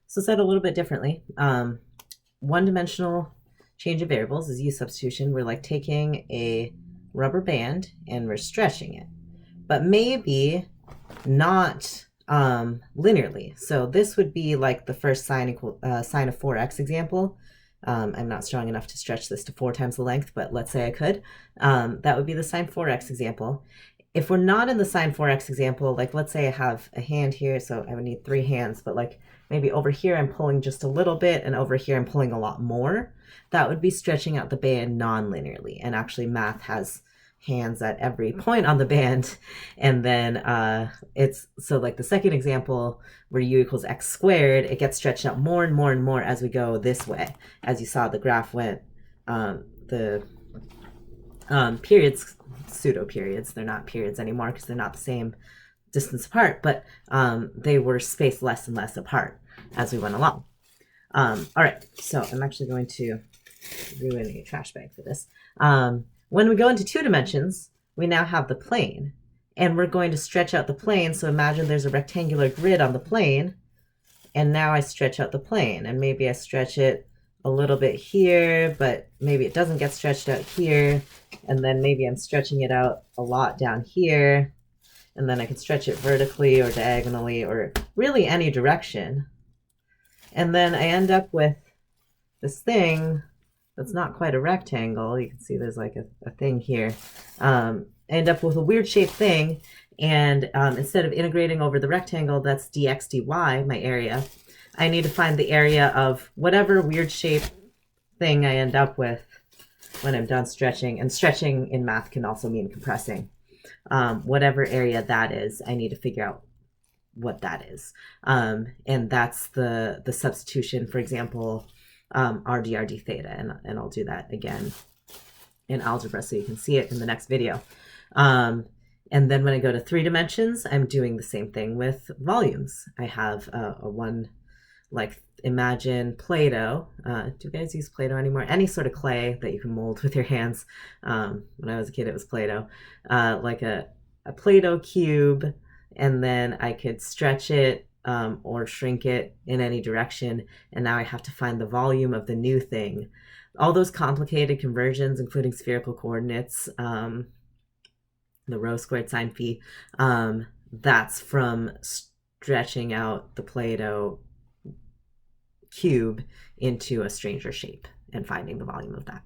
So said a little bit differently, one-dimensional change of variables is U substitution. We're like taking a rubber band and we're stretching it, but maybe not linearly. So this would be like the first sine of 4x example. I'm not strong enough to stretch this to 4 times the length, but let's say I could. That would be the sine 4x example. If we're not in the sine 4x example, like let's say I have a hand here, so I would need 3 hands, but like maybe over here I'm pulling just a little bit and over here I'm pulling a lot more. That would be stretching out the band non-linearly. And actually math has hands at every point on the band. And then it's, so like the second example where u equals x squared, it gets stretched out more and more and more as we go this way. As you saw, the graph went, the periods, pseudo periods, they're not periods anymore because they're not the same distance apart, but they were spaced less and less apart as we went along. All right, so I'm actually going to ruin a trash bag for this. When we go into 2 dimensions, we now have the plane, and we're going to stretch out the plane. So imagine there's a rectangular grid on the plane, and now I stretch out the plane, and maybe I stretch it a little bit here, but maybe it doesn't get stretched out here, and then maybe I'm stretching it out a lot down here, and then I can stretch it vertically or diagonally or really any direction. And then I end up with this thing that's not quite a rectangle. You can see there's like a thing here. I end up with a weird shaped thing, and instead of integrating over the rectangle that's dx dy, my area, I need to find the area of whatever weird shaped thing I end up with when I'm done stretching. And stretching in math can also mean compressing. Whatever area that is, I need to figure out what that is. And that's the substitution, for example, RD theta, and I'll do that again in algebra so you can see it in the next video. And then when I go to 3 dimensions, I'm doing the same thing with volumes. I have a one, like imagine Play-Doh. Do you guys use Play-Doh anymore? Any sort of clay that you can mold with your hands. When I was a kid, it was Play-Doh. Like a Play-Doh cube, and then I could stretch it or shrink it in any direction, and now I have to find the volume of the new thing. All those complicated conversions, including spherical coordinates, the rho squared sine phi, that's from stretching out the Play-Doh cube into a stranger shape and finding the volume of that.